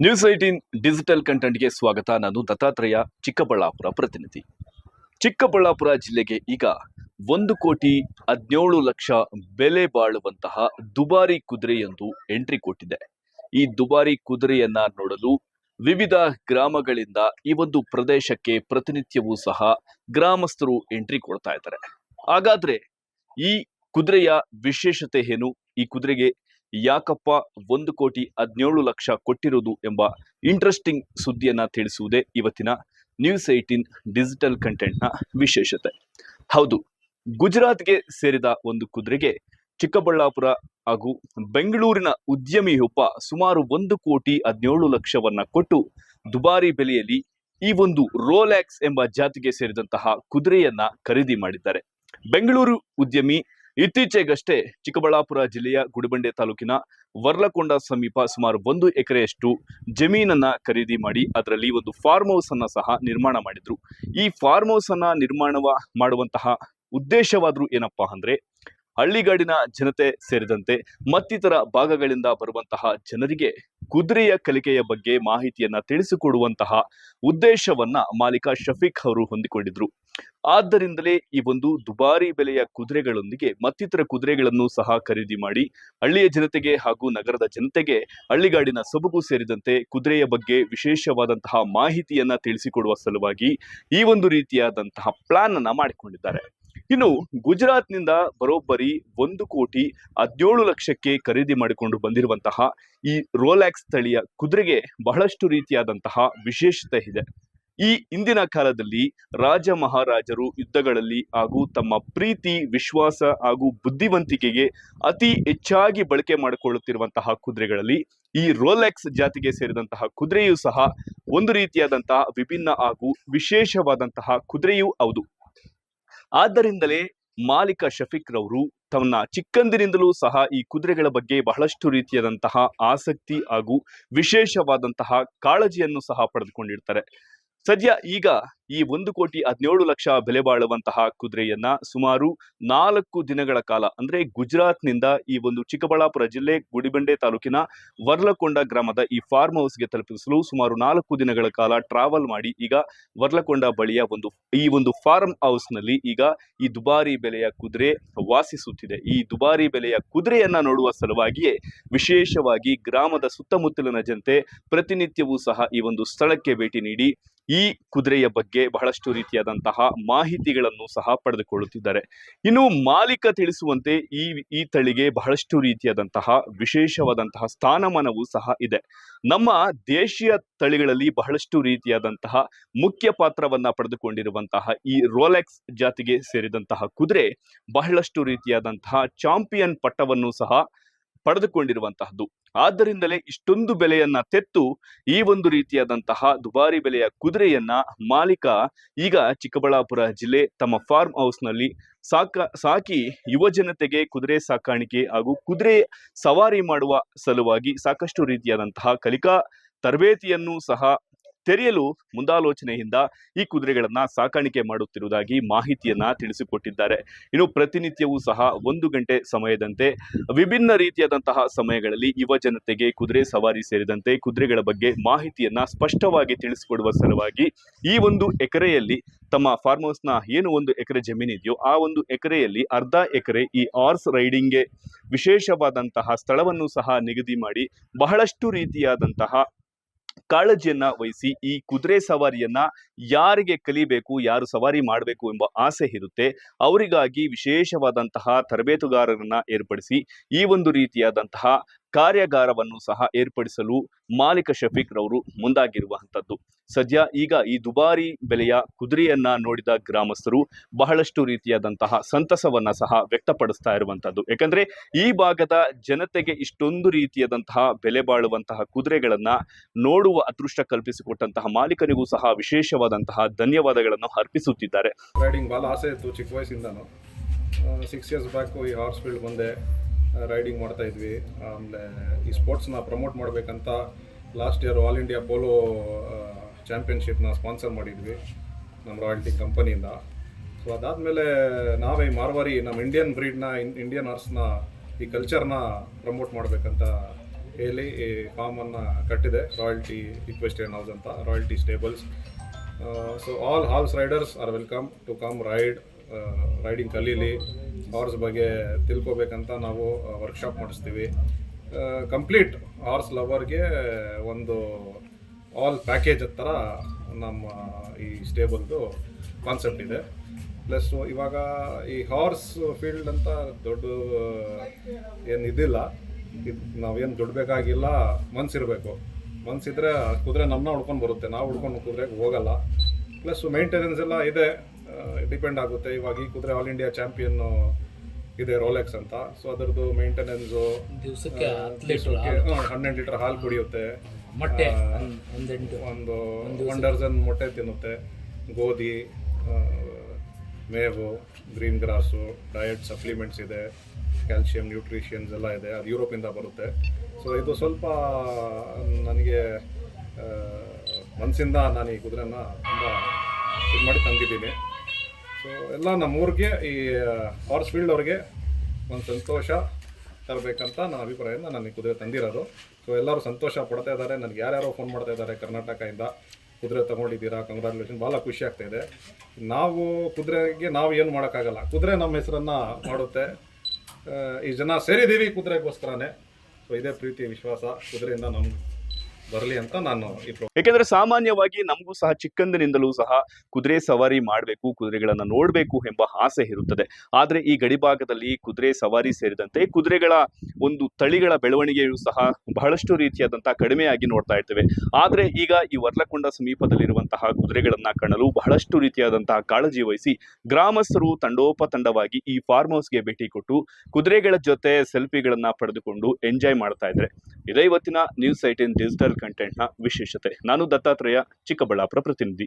News 18 digital ಕಂಟೆಂಟ್ಗೆ ಸ್ವಾಗತ. ನಾನು ದತ್ತಾತ್ರೇಯ, ಚಿಕ್ಕಬಳ್ಳಾಪುರ ಪ್ರತಿನಿಧಿ. ಚಿಕ್ಕಬಳ್ಳಾಪುರ ಜಿಲ್ಲೆಗೆ ಈಗ 1,17,00,000 ಬೆಲೆ ಬಾಳುವಂತಹ ದುಬಾರಿ ಕುದುರೆಯೊಂದು ಎಂಟ್ರಿ ಕೊಟ್ಟಿದೆ. ಈ ದುಬಾರಿ ಕುದುರೆಯನ್ನ ನೋಡಲು ವಿವಿಧ ಗ್ರಾಮಗಳಿಂದ ಈ ಒಂದು ಪ್ರದೇಶಕ್ಕೆ ಪ್ರತಿನಿತ್ಯವೂ ಸಹ ಗ್ರಾಮಸ್ಥರು ಎಂಟ್ರಿ ಕೊಡ್ತಾ ಇದ್ದಾರೆ. ಹಾಗಾದ್ರೆ ಈ ಕುದುರೆಯ ವಿಶೇಷತೆ ಏನು? ಈ ಕುದುರೆಗೆ ಯಾಕಪ್ಪ 1,17,00,000 ಕೊಟ್ಟಿರೋದು ಎಂಬ ಇಂಟ್ರೆಸ್ಟಿಂಗ್ ಸುದ್ದಿಯನ್ನ ತಿಳಿಸುವುದೇ ಇವತ್ತಿನ ನ್ಯೂಸ್ 18 ಡಿಜಿಟಲ್ ಕಂಟೆಂಟ್ನ ವಿಶೇಷತೆ. ಹೌದು, ಗುಜರಾತ್ಗೆ ಸೇರಿದ ಒಂದು ಕುದುರೆಗೆ ಚಿಕ್ಕಬಳ್ಳಾಪುರ ಹಾಗೂ ಬೆಂಗಳೂರಿನ ಉದ್ಯಮಿಯೊಬ್ಬ ಸುಮಾರು 1,17,00,000 ಕೊಟ್ಟು ದುಬಾರಿ ಬೆಲೆಯಲ್ಲಿ ಈ ಒಂದು ರೋಲ್ಯಾಕ್ಸ್ ಎಂಬ ಜಾತಿಗೆ ಸೇರಿದಂತಹ ಕುದುರೆಯನ್ನ ಖರೀದಿ ಮಾಡಿದ್ದಾರೆ. ಬೆಂಗಳೂರು ಉದ್ಯಮಿ ಇತ್ತೀಚೆಗಷ್ಟೇ ಚಿಕ್ಕಬಳ್ಳಾಪುರ ಜಿಲ್ಲೆಯ ಗುಡಿಬಂಡೆ ತಾಲೂಕಿನ ವರ್ಲಕೊಂಡ ಸಮೀಪ ಸುಮಾರು 1 ಎಕರೆಯಷ್ಟು ಜಮೀನನ್ನ ಖರೀದಿ ಮಾಡಿ ಅದರಲ್ಲಿ ಒಂದು ಫಾರ್ಮ್ ಹೌಸ್ ಅನ್ನ ಸಹ ನಿರ್ಮಾಣ ಮಾಡಿದ್ರು. ಈ ಫಾರ್ಮ್ ಹೌಸ್ ಅನ್ನ ನಿರ್ಮಾಣ ಮಾಡುವಂತಹ ಉದ್ದೇಶವಾದ್ರೂ ಏನಪ್ಪಾ ಅಂದ್ರೆ, ಹಳ್ಳಿಗಾಡಿನ ಜನತೆ ಸೇರಿದಂತೆ ಮತ್ತಿತರ ಭಾಗಗಳಿಂದ ಬರುವಂತಹ ಜನರಿಗೆ ಕುದುರೆಯ ಕಲಿಕೆಯ ಬಗ್ಗೆ ಮಾಹಿತಿಯನ್ನ ತಿಳಿಸಿಕೊಡುವಂತಹ ಉದ್ದೇಶವನ್ನ ಮಾಲೀಕ ಶಫೀಕ್ ಅವರು ಹೊಂದಿಕೊಂಡಿದ್ರು. ಆದ್ದರಿಂದಲೇ ಈ ಒಂದು ದುಬಾರಿ ಬೆಲೆಯ ಕುದುರೆಗಳೊಂದಿಗೆ ಮತ್ತಿತರ ಕುದುರೆಗಳನ್ನು ಸಹ ಖರೀದಿ ಮಾಡಿ ಹಳ್ಳಿಯ ಜನತೆಗೆ ಹಾಗೂ ನಗರದ ಜನತೆಗೆ ಹಳ್ಳಿಗಾಡಿನ ಸೊಬಗು ಸೇರಿದಂತೆ ಕುದುರೆಯ ಬಗ್ಗೆ ವಿಶೇಷವಾದಂತಹ ಮಾಹಿತಿಯನ್ನ ತಿಳಿಸಿಕೊಡುವ ಸಲುವಾಗಿ ಈ ಒಂದು ರೀತಿಯಾದಂತಹ ಪ್ಲಾನ್ ಅನ್ನ ಮಾಡಿಕೊಂಡಿದ್ದಾರೆ. ಇನ್ನು ಗುಜರಾತ್ನಿಂದ ಬರೋಬ್ಬರಿ 1,17,00,000 ಖರೀದಿ ಮಾಡಿಕೊಂಡು ಬಂದಿರುವಂತಹ ಈ ರೋಲ್ಯಾಕ್ಸ್ ತಳಿಯ ಕುದುರೆಗೆ ಬಹಳಷ್ಟು ರೀತಿಯಾದಂತಹ ವಿಶೇಷತೆ ಇದೆ. ಈ ಇಂದಿನ ಕಾಲದಲ್ಲಿ ರಾಜ ಮಹಾರಾಜರು ಯುದ್ಧಗಳಲ್ಲಿ ಹಾಗೂ ತಮ್ಮ ಪ್ರೀತಿ, ವಿಶ್ವಾಸ ಹಾಗೂ ಬುದ್ಧಿವಂತಿಕೆಗೆ ಅತಿ ಹೆಚ್ಚಾಗಿ ಬಳಕೆ ಮಾಡಿಕೊಳ್ಳುತ್ತಿರುವಂತಹ ಕುದುರೆಗಳಲ್ಲಿ ಈ ರೋಲ್ಯಾಕ್ಸ್ ಜಾತಿಗೆ ಸೇರಿದಂತಹ ಕುದುರೆಯೂ ಸಹ ಒಂದು ರೀತಿಯಾದಂತಹ ವಿಭಿನ್ನ ಹಾಗೂ ವಿಶೇಷವಾದಂತಹ ಕುದುರೆಯೂ ಹೌದು. ಆದ್ದರಿಂದಲೇ ಮಾಲೀಕ ಶಫೀಕ್ ರವರು ತನ್ನ ಚಿಕ್ಕಂದಿನಿಂದಲೂ ಸಹ ಈ ಕುದುರೆಗಳ ಬಗ್ಗೆ ಬಹಳಷ್ಟು ರೀತಿಯಾದಂತಹ ಆಸಕ್ತಿ ಹಾಗೂ ವಿಶೇಷವಾದಂತಹ ಕಾಳಜಿಯನ್ನು ಸಹ ಪಡೆದುಕೊಂಡಿರ್ತಾರೆ. ಸದ್ಯ ಈಗ ಈ 1,17,00,000 ಬೆಲೆ ಬಾಳುವಂತಹ ಕುದುರೆಯನ್ನ ಸುಮಾರು 4 ದಿನಗಳ ಕಾಲ ಅಂದ್ರೆ ಗುಜರಾತ್ನಿಂದ ಈ ಒಂದು ಚಿಕ್ಕಬಳ್ಳಾಪುರ ಜಿಲ್ಲೆ ಗುಡಿಬಂಡೆ ತಾಲೂಕಿನ ವರ್ಲಕೊಂಡ ಗ್ರಾಮದ ಈ ಫಾರ್ಮ್ ಹೌಸ್ಗೆ ತಲುಪಿಸಲು ಸುಮಾರು 4 ದಿನಗಳ ಕಾಲ ಟ್ರಾವೆಲ್ ಮಾಡಿ ಈಗ ವರ್ಲಕೊಂಡ ಬಳಿಯ ಈ ಒಂದು ಫಾರ್ಮ್ ಹೌಸ್ ನಲ್ಲಿ ಈಗ ಈ ದುಬಾರಿ ಬೆಲೆಯ ಕುದುರೆ ವಾಸಿಸುತ್ತಿದೆ. ಈ ದುಬಾರಿ ಬೆಲೆಯ ಕುದುರೆಯನ್ನ ನೋಡುವ ಸಲುವಾಗಿಯೇ ವಿಶೇಷವಾಗಿ ಗ್ರಾಮದ ಸುತ್ತಮುತ್ತಲಿನ ಜನತೆ ಪ್ರತಿನಿತ್ಯವೂ ಸಹ ಈ ಒಂದು ಸ್ಥಳಕ್ಕೆ ಭೇಟಿ ನೀಡಿ ಈ ಕುದುರೆಯ ಬಗ್ಗೆ ಬಹಳಷ್ಟು ರೀತಿಯಾದಂತಹ ಮಾಹಿತಿಗಳನ್ನು ಸಹ ಪಡೆದುಕೊಳ್ಳುತ್ತಿದ್ದಾರೆ. ಇನ್ನು ಮಾಲೀಕ ತಿಳಿಸುವಂತೆ ಈ ತಳಿಗೆ ಬಹಳಷ್ಟು ರೀತಿಯಾದಂತಹ ವಿಶೇಷವಾದಂತಹ ಸ್ಥಾನಮಾನವೂ ಸಹ ಇದೆ. ನಮ್ಮ ದೇಶೀಯ ತಳಿಗಳಲ್ಲಿ ಬಹಳಷ್ಟು ರೀತಿಯಾದಂತಹ ಮುಖ್ಯ ಪಾತ್ರವನ್ನ ಪಡೆದುಕೊಂಡಿರುವಂತಹ ಈ ರೋಲ್ಯಾಕ್ಸ್ ಜಾತಿಗೆ ಸೇರಿದಂತಹ ಕುದುರೆ ಬಹಳಷ್ಟು ರೀತಿಯಾದಂತಹ ಚಾಂಪಿಯನ್ ಪಟ್ಟವನ್ನು ಸಹ ಪಡೆದುಕೊಂಡಿರುವಂತಹದ್ದು. ಆದ್ದರಿಂದಲೇ ಇಷ್ಟೊಂದು ಬೆಲೆಯನ್ನ ತೆತ್ತು ಈ ಒಂದು ರೀತಿಯಾದಂತಹ ದುಬಾರಿ ಬೆಲೆಯ ಕುದುರೆಯನ್ನ ಮಾಲೀಕ ಈಗ ಚಿಕ್ಕಬಳ್ಳಾಪುರ ಜಿಲ್ಲೆ ತಮ್ಮ ಫಾರ್ಮ್ ಹೌಸ್ ನಲ್ಲಿ ಸಾಕಿ ಯುವ ಜನತೆಗೆ ಕುದುರೆ ಸಾಕಾಣಿಕೆ ಹಾಗೂ ಕುದುರೆ ಸವಾರಿ ಮಾಡುವ ಸಲುವಾಗಿ ಸಾಕಷ್ಟು ರೀತಿಯಾದಂತಹ ಕಲಿಕಾ ತರಬೇತಿಯನ್ನು ಸಹ ತೆರೆಯಲು ಮುಂದಾಲೋಚನೆಯಿಂದ ಈ ಕುದುರೆಗಳನ್ನ ಸಾಕಾಣಿಕೆ ಮಾಡುತ್ತಿರುವುದಾಗಿ ಮಾಹಿತಿಯನ್ನ ತಿಳಿಸಿಕೊಟ್ಟಿದ್ದಾರೆ. ಇನ್ನು ಪ್ರತಿನಿತ್ಯವೂ ಸಹ 1 ಗಂಟೆ ಸಮಯದಂತೆ ವಿಭಿನ್ನ ರೀತಿಯಾದಂತಹ ಸಮಯಗಳಲ್ಲಿ ಯುವ ಜನತೆಗೆ ಕುದುರೆ ಸವಾರಿ ಸೇರಿದಂತೆ ಕುದುರೆಗಳ ಬಗ್ಗೆ ಮಾಹಿತಿಯನ್ನ ಸ್ಪಷ್ಟವಾಗಿ ತಿಳಿಸಿಕೊಡುವ ಸಲುವಾಗಿ ಈ 1 ಎಕರೆಯಲ್ಲಿ ತಮ್ಮ ಫಾರ್ಮ್ ಹೌಸ್ ನ ಏನು 1 ಎಕರೆ ಜಮೀನಿದೆಯೋ ಆ 1 ಎಕರೆಯಲ್ಲಿ ಅರ್ಧ ಎಕರೆ ಈ ಹಾರ್ಸ್ ರೈಡಿಂಗ್ಗೆ ವಿಶೇಷವಾದಂತಹ ಸ್ಥಳವನ್ನು ಸಹ ನಿಗದಿ ಮಾಡಿ ಬಹಳಷ್ಟು ರೀತಿಯಾದಂತಹ ಕಾಳಜಿಯನ್ನ ವಹಿಸಿ ಈ ಕುದುರೆ ಸವಾರಿಯನ್ನ ಯಾರಿಗೆ ಕಲಿಬೇಕು, ಯಾರು ಸವಾರಿ ಮಾಡಬೇಕು ಎಂಬ ಆಸೆ ಇರುತ್ತೆ ಅವರಿಗಾಗಿ ವಿಶೇಷವಾದಂತಹ ತರಬೇತುಗಾರರನ್ನ ಏರ್ಪಡಿಸಿ ಈ ಒಂದು ರೀತಿಯಾದಂತಹ ಕಾರ್ಯಾಗಾರವನ್ನು ಸಹ ಏರ್ಪಡಿಸಲು ಮಾಲೀಕ ಶಫೀಕ್ ರವರು ಮುಂದಾಗಿರುವಂತದ್ದು. ಸದ್ಯ ಈಗ ಈ ದುಬಾರಿ ಬೆಲೆಯ ಕುದುರೆಯನ್ನ ನೋಡಿದ ಗ್ರಾಮಸ್ಥರು ಬಹಳಷ್ಟು ರೀತಿಯಾದಂತಹ ಸಂತಸವನ್ನ ಸಹ ವ್ಯಕ್ತಪಡಿಸ್ತಾ ಇರುವಂತದ್ದು. ಯಾಕಂದ್ರೆ ಈ ಭಾಗದ ಜನತೆಗೆ ಇಷ್ಟೊಂದು ರೀತಿಯಾದಂತಹ ಬೆಲೆ ಬಾಳುವಂತಹ ಕುದುರೆಗಳನ್ನ ನೋಡುವ ಅದೃಷ್ಟ ಕಲ್ಪಿಸಿಕೊಟ್ಟಂತಹ ಮಾಲೀಕರಿಗೂ ಸಹ ವಿಶೇಷವಾದಂತಹ ಧನ್ಯವಾದಗಳನ್ನು ಅರ್ಪಿಸುತ್ತಿದ್ದಾರೆ. ರೈಡಿಂಗ್ ಭಾಳ ಆಸೆ ಇತ್ತು ಚಿಕ್ಕ ವಯಸ್ಸಿಂದನೂ. 6 years ಬ್ಯಾಕು ಈ ಹಾರ್ಸ್ ಫೀಲ್ಡ್ ಬಂದೆ ರೈಡಿಂಗ್ ಮಾಡ್ತಾಯಿದ್ವಿ. ಆಮೇಲೆ ಈ ಸ್ಪೋರ್ಟ್ಸ್ನ ಪ್ರಮೋಟ್ ಮಾಡಬೇಕಂತ last year all India polo ಚಾಂಪಿಯನ್ಶಿಪ್ನ ಸ್ಪಾನ್ಸರ್ ಮಾಡಿದ್ವಿ ನಮ್ಮ ರಾಯಲ್ಟಿ ಕಂಪನಿಯಿಂದ. ಸೊ ಅದಾದಮೇಲೆ ನಾವೇ ಮಾರ್ವಾರಿ ನಮ್ಮ ಇಂಡಿಯನ್ ಬ್ರೀಡ್ನ ಇಂಡಿಯನ್ ಹಾರ್ಸ್ನ ಈ ಕಲ್ಚರ್ನ ಪ್ರಮೋಟ್ ಮಾಡಬೇಕಂತ ಹೇಳಿ ಈ ಫಾರ್ಮನ್ನು ಕಟ್ಟಿದೆ, ರಾಯಲ್ಟಿ ಇಕ್ವೆಸ್ಟ್ರಿಯನ್ ಹೌಸ್ ಅಂತ, Royalty stables. So all horse riders are welcome to come riding ಕಲೀಲಿ, ಹಾರ್ಸ್ ಬಗ್ಗೆ ತಿಳ್ಕೊಬೇಕಂತ ನಾವು ವರ್ಕ್ಶಾಪ್ ಮಾಡಿಸ್ತೀವಿ. ಕಂಪ್ಲೀಟ್ ಹಾರ್ಸ್ ಲವರ್ಗೆ ಒಂದು ಆಲ್ ಪ್ಯಾಕೇಜ್ ಥರ ನಮ್ಮ ಈ ಸ್ಟೇಬಲ್ದು ಕಾನ್ಸೆಪ್ಟ್ ಇದೆ. ಪ್ಲಸ್ ಇವಾಗ ಈ ಹಾರ್ಸ್ ಫೀಲ್ಡ್ ಅಂತ ದೊಡ್ಡ ಏನು ಇದಿಲ್ಲ, ನಾವೇನು ದುಡ್ಬೇಕಾಗಿಲ್ಲ, ಮನ್ಸಿರಬೇಕು. ಮನ್ಸಿದ್ರೆ ಕುದುರೆ ನಮ್ಮನ್ನ ಹುಡ್ಕೊಂಡು ಬರುತ್ತೆ, ನಾವು ಹುಡ್ಕೊಂಡು ಕುದುರೆಗೆ ಹೋಗಲ್ಲ. ಪ್ಲಸ್ ಮೇಂಟೆನೆನ್ಸ್ ಎಲ್ಲ ಇದೆ, ಡಿಪೆಂಡ್ ಆಗುತ್ತೆ. ಇವಾಗ ಈ ಕುದುರೆ ಆಲ್ ಇಂಡಿಯಾ ಚಾಂಪಿಯನ್ ಇದೆ ರೋಲೆಕ್ಸ್ ಅಂತ, ಸೊ ಅದರದ್ದು ಮೇಂಟೆನೆನ್ಸು ದಿವಸಕ್ಕೆ 12 ಲೀಟರ್ ಹಾಲು ಕುಡಿಯುತ್ತೆ, ಮೊಟ್ಟೆ ಒಂದು 1 ಡಜನ್ ಮೊಟ್ಟೆ ತಿನ್ನುತ್ತೆ, ಗೋಧಿ, ಮೇವು, ಗ್ರೀನ್ ಗ್ರಾಸು, ಡಯಟ್ ಸಪ್ಲಿಮೆಂಟ್ಸ್ ಇದೆ, ಕ್ಯಾಲ್ಶಿಯಂ, ನ್ಯೂಟ್ರಿಷನ್ಸ್ ಎಲ್ಲ ಇದೆ. ಅದು ಯುರೋಪಿಂದ ಬರುತ್ತೆ. ಸೊ ಇದು ಸ್ವಲ್ಪ ನನಗೆ ಮನಸ್ಸಿಂದ ನಾನು ಈ ಕುದುರೆನ ತುಂಬ ಇದು ಮಾಡಿ ತಂದಿದ್ದೀನಿ. ಸೊ ಎಲ್ಲ ನಮ್ಮೂರಿಗೆ ಈ ಹಾರ್ಸ್ ಫೀಲ್ಡ್ ಅವ್ರಿಗೆ ಒಂದು ಸಂತೋಷ ತರಬೇಕಂತ ನನ್ನ ಅಭಿಪ್ರಾಯದಿಂದ ನಾನು ಈ ಕುದುರೆ ತಂದಿರೋದು. ಸೊ ಎಲ್ಲರೂ ಸಂತೋಷ ಪಡ್ತಾ ಇದ್ದಾರೆ. ನನಗೆ ಯಾರ್ಯಾರೋ ಫೋನ್ ಮಾಡ್ತಾ ಇದ್ದಾರೆ ಕರ್ನಾಟಕದಿಂದ, ಕುದುರೆ ತೊಗೊಂಡಿದ್ದೀರಾ, ಕಂಗ್ರ್ಯಾಚುಲೇಷನ್, ಭಾಳ ಖುಷಿ ಆಗ್ತಾ ಇದೆ. ನಾವು ಕುದುರೆಗೆ ನಾವು ಏನು ಮಾಡೋಕ್ಕಾಗಲ್ಲ, ಕುದುರೆ ನಮ್ಮ ಹೆಸರನ್ನು ಮಾಡುತ್ತೆ. ಈ ಜನ ಸೇರಿದ್ದೀವಿ ಕುದುರೆಗೋಸ್ಕರನೇ. ಸೊ ಇದೇ ಪ್ರೀತಿ ವಿಶ್ವಾಸ ಕುದುರೆಯಿಂದ ನಮ್ಗೆ ಬರಲಿ ಅಂತ ನಾನು ಯಾಕೆಂದ್ರೆ ಸಾಮಾನ್ಯವಾಗಿ ನಮಗೂ ಸಹ ಚಿಕ್ಕಂದಿನಿಂದಲೂ ಸಹ ಕುದುರೆ ಸವಾರಿ ಮಾಡಬೇಕು, ಕುದುರೆಗಳನ್ನ ನೋಡಬೇಕು ಎಂಬ ಆಸೆ ಇರುತ್ತದೆ. ಆದ್ರೆ ಈ ಗಡಿಭಾಗದಲ್ಲಿ ಕುದುರೆ ಸವಾರಿ ಸೇರಿದಂತೆ ಕುದುರೆಗಳ ಒಂದು ತಳಿಗಳ ಬೆಳವಣಿಗೆಯೂ ಸಹ ಬಹಳಷ್ಟು ರೀತಿಯಾದಂತಹ ಕಡಿಮೆಯಾಗಿ ನೋಡ್ತಾ ಇರ್ತೇವೆ. ಆದ್ರೆ ಈಗ ಈ ವರ್ಲಕೊಂಡ ಸಮೀಪದಲ್ಲಿರುವಂತಹ ಕುದುರೆಗಳನ್ನ ಕಾಣಲು ಬಹಳಷ್ಟು ರೀತಿಯಾದಂತಹ ಕಾಳಜಿ ವಹಿಸಿ ಗ್ರಾಮಸ್ಥರು ತಂಡೋಪತಂಡವಾಗಿ ಈ ಫಾರ್ಮ್ ಹೌಸ್ಗೆ ಭೇಟಿ ಕೊಟ್ಟು ಕುದುರೆಗಳ ಜೊತೆ ಸೆಲ್ಫಿಗಳನ್ನ ಪಡೆದುಕೊಂಡು ಎಂಜಾಯ್ ಮಾಡ್ತಾ ಇದ್ದಾರೆ. ಇದೇ ಇವತ್ತಿನ ನ್ಯೂಸ್ 18 ಡಿಜಿಟಲ್ ಕಂಟೆಂಟ್ನ ವಿಶೇಷತೆ. ನಾನು ದತ್ತಾತ್ರೇಯ, ಚಿಕ್ಕಬಳ್ಳಾಪುರ ಪ್ರತಿನಿಧಿ.